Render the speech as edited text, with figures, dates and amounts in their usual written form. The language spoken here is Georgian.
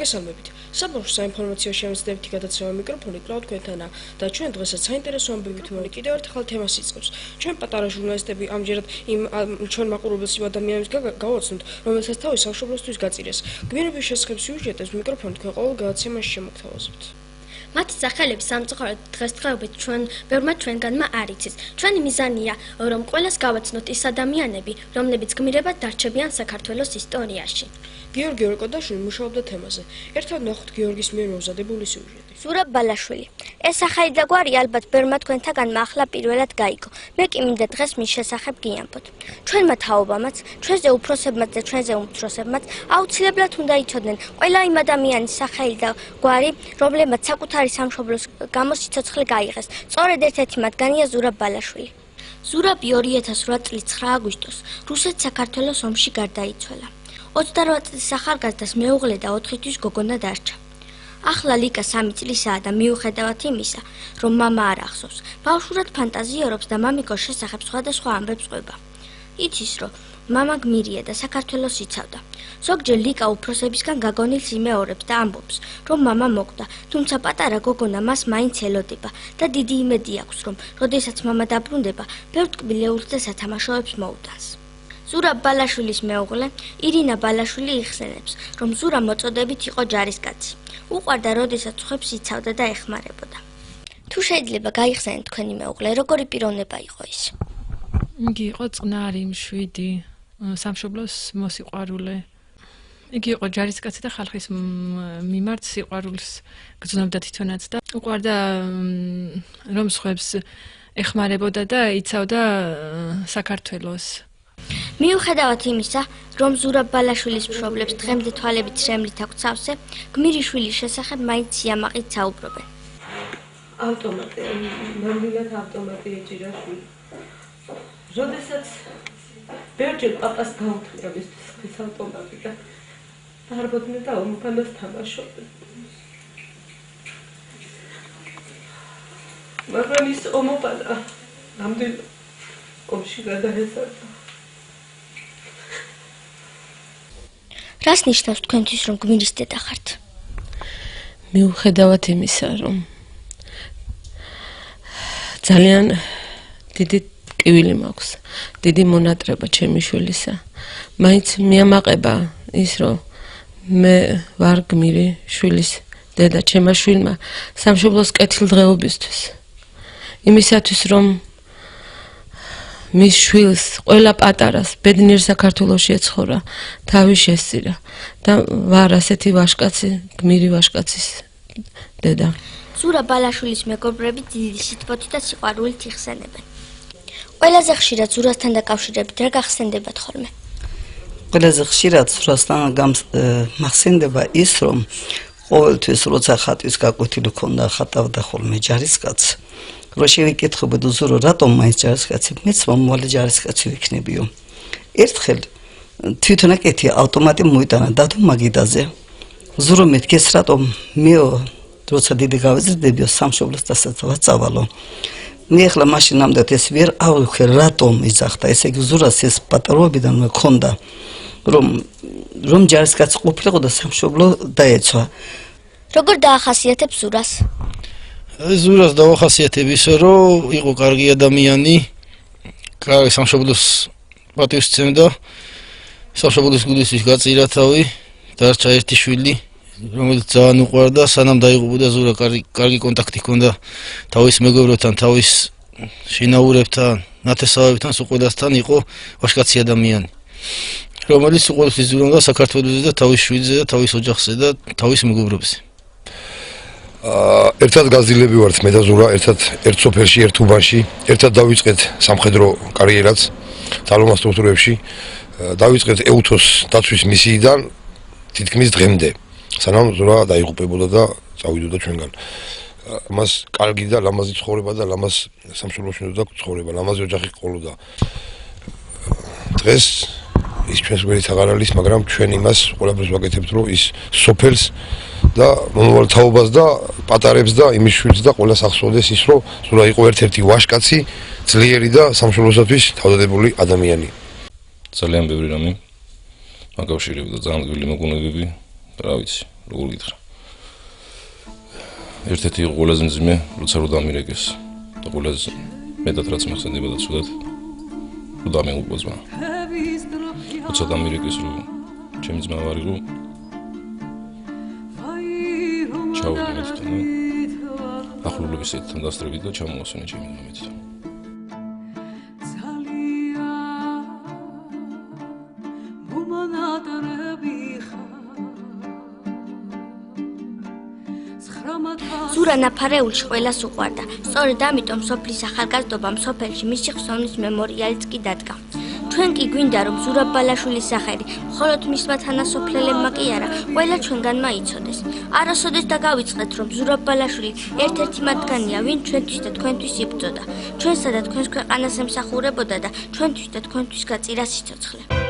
მოგესალმებით. საბავშვო საინფორმაციო შემეცნებითი გადაცემა მიკროფონი კვლავ თქვენთანაა და ჩვენ დღესაც საინტერესო ამბებით კიდევ ერთხელ თემას იწყებს. ჩვენ პატარა ჟურნალისტები ამჯერად ჩვენ მაყურებელს იმ ადამიანებს გავაცნობთ, რომელსაც თავის სამშობლოსთვის გაწირეს. გმირების შესახებ სიუჟეტებს მიკროფონი თქვენ ყოველ გადაცემაში შემოგთავაზებთ. მათი სახელების სამწუხაროდ დღესდღეობით ბევრმა ჩვენგანმა არ იცის. ჩვენი მიზანია, რომ ყველას გავაცნოთ ის ადამიანები, რომლებიც გმირებად დარჩებიან საქართველოს ისტორიაში. გიორგი ორკოდაშვილი მუშაობდა თემაზე. ერთად ნახოთ გიორგის მიერ მომზადებული სიუჟეტი. ზურაბ ბალაშვილი. ეს სახელი და გვარი ალბათ ბევრმა თქვენთაგანმა ახლა პირველად გაიგო. მე კი მინდა დღეს მის შესახებ გიამბოთ. ჩვენმა თაობამაც, ჩვენზე უფროსებმაც და ჩვენზე უმცროსებმაც აუცილებლად უნდა იცოდნენ ყველა იმ ადამიანის სახელი და გვარი, რომლებმაც საკუთარი სამშობლოს გამო სიცოცხლე გაიღეს. სწორედ ერთ-ერთი მათგანია ზურაბ ბალაშვილი. ზურაბი 2008 წლის 9 აგვისტოს რუსეთ-საქართველოს ომში გარდაიცვალა. 28 წლის ახალგაზრდას მეუღლე და 4 თვის გოგონა დარჩა. ახლა ლიკა 3 წლისაა და მიუხედავად იმისა, რომ მამა არ ახსოვს, ბავშვურად ფანტაზიორობს და მამიკოს შესახებ სხვადასხვა ამბებს ყვება. იცის, რომ მამა გმირია და საქართველოს იცავდა. ზოგჯერ ლიკა უფროსებისგან გაგონილს იმეორებს და ამბობს, რომ მამა მოკვდა, თუმცა პატარა გოგონა მას მაინც ელოდება და დიდი იმედი აქვს, რომ როდესაც მამა დაბრუნდება, ბევრ ტკბილეულს და სათამაშოებს მოუტანს. ზურაბ ბალაშვილის მეუღლე ირინა ბალაშვილი იხსენებს, რომ ზურა მოწოდებით იყო ჯარისკაცი. უყვარდა, როდესაც სხვებს იცავდა და ეხმარებოდა. თუ შეიძლება გაიხსენეთ თქვენი მეუღლე, როგორი პიროვნება იყო ის? იგი იყო წყნარი, მშვიდი, სამშობლოს მოსიყვარულე. იგი იყო ჯარისკაცი და ხალხის მიმართ სიყვარულს გრძნობდა თვითონაც და უყვარდა, რომ სხვებს ეხმარებოდა და იცავდა საქართველოს. მიუხედავად იმისა, რომ ზურაბ ბალაშვილის მშობლებს დღემდე თვალებით შემლით აქვს სავსე, გმირიშვილის შესახებ მაინც სიამაყით საუბრობენ. ავტომატი, ნამდვილად ავტომატი ეჭირა შვილი. როდესაც ბევრჯერ პაპას გაუთმია მისთვის ავტომატი და დარბოდნენ და უმგანას თამაშობდნენ. მაგრამ ის ომობანა ნამდვილად ომში გადაესარდა. რას ნიშნავს თქვენთვის, რომ გმირის დედა ხართ? მიუხედავად იმისა, რომ ძალიან დიდი ტკივილი მაქვს, დიდი მონატრება ჩემი შვილისა, მაინც მიამაყება ის, რომ მე ვარ გმირი შვილის დედა, ჩემმა შვილმა სამშობლოს კეთილდღეობისთვის. იმისათვის, რომ მის შვილს ყველა პატარას ბედნიერ საქართველოში ეცხოვრა, თავი შესწირა და ვარ ასეთი ვაჟკაცი, გმირი ვაჟკაცის დედა. ზურაბ ბალაშვილის მეგობრები დიდი სიტყვით და სიყვარულით იხსენებენ. ყველაზე ხშირად ზურასთან დაკავშირებით რა გახსენდებათ ხოლმე? ყველაზე ხშირად ზურასთან მახსენდება ის, რომ ყოველთვის როცა ხატვის გაკვეთილი ქონდა, ხატავდა ხოლმე ჯარისკაცს. რო შევიკითხებოდო ზურო, რატომ მაინც ჯარისკაცი? მეც მომავალი ჯარისკაცი ვიქნებიო. ერთხელ თვითონ აკეთი ავტომატი მოიტანა დადო მაგიდაზე. ზურო მეთქეს, რატომ მეო როცა დიდი გავეზრდებიო სამშობლოს დასაცავალო. მე ახლა მაშინ ამდენ ეს ვერ ავიხე, რატომ იძახდა. ესე იგი ზურას ეს პატარობიდან მქონდა, რომ ჯარისკაცი ყოფილიყო და სამშობლო დაეცვა. როგორ დაახასიათებს ზურას? ზურას დავახასიათებ ისე, რომ იყო კარგი ადამიანი, კარგი სამშობლოს პატივს სცემდა, სამშობლოს გულისთვის გაწირა თავი, დარჩა ერთი შვილი, რომელიც ძალიან უყვარდა, სანამ დაიღუპა ზურა კარგი კონტაქტი ჰქონდა თავის მეგობრებთან, თავის შინაურებთან, ნათესავებთან, უყველასთან იყო ვაჟკაცი ადამიანი, რომელიც უყურებდა ზურა საქართველოსზე და თავის შვილზე და თავის ოჯახზე და თავის მეგობრებზე. ერთად გაზრდილები ვართ მე და ზურა, ერთად ერთ სოფელში, ერთ უბანში, ერთად დავიწყეთ სამხედრო კარიერაც თალომას სტრუქტურებში, დავიწყეთ ეუთოს დაცვის მისიიდან თითქმის დღემდე, სანამ ზურა დაიღუპებოდა და წავიდოდა ჩვენგან. მას კარგი და ლამაზი ცხოვრება და ლამაზ სამშობლოში უნდა ცხოვრება, ლამაზი ოჯახი ყოლოდა. დღეს ის ჩვენს გვერდით აღარ არის, მაგრამ ჩვენ იმას ყველაფერს ვაკეთებთ, რომ ის სოფელს და მომავალ თაობას და პატარებს და იმის შვილს და ყველას ახსოვდეს ის, რომ ზურა იყო ერთ-ერთი ვაჟკაცი, ძლიერი და სამშობლოსათვის თავდადებული ადამიანი. ძალიან ბევრი რამე მაკავშირებდა, ძალიან გვილი მოგონებები, რა ვიცი, როგორ გითხრა. ერთ-ერთი იყო ყველაზე მძიმე, როცა რო დამირეკეს და ყველაზე მეტად რაც მახსენდებოდა ცუდად, რო დამეუყვა ძმა. როცა დამირეკეს, რომ ჩემი ძმა ვარ იყო, ჩავედი მეთქი. ახლობლების ერთთან დასწრებით და ჩამოვასვენე ჩემი ძმა მეთქი. ზურა ნაფარეულში ყველას უყვარდა. სწორედ ამიტომ სოფლის ახალგაზრდობამ სოფელში მისი ხსოვნის მემორიალიც კი დადგა. ჩვენ კი გვინდა რომ ზურა ბალაშვილის სახელი მხოლოდ მისმა თანასოფლელებმა კი არა, ყველა ჩვენგანმა იცოდეს. არასოდეს დაგავიწყეთ რომ ზურა ბალაშვილი ერთ-ერთი მათგანია, ვინ ჩვენთვის და თქვენთვის იბრძოდა. ჩვენსა და თქვენს ქვეყანას ემსახურებოდა და ჩვენთვის და თქვენთვის გაწირა სიცოცხლე.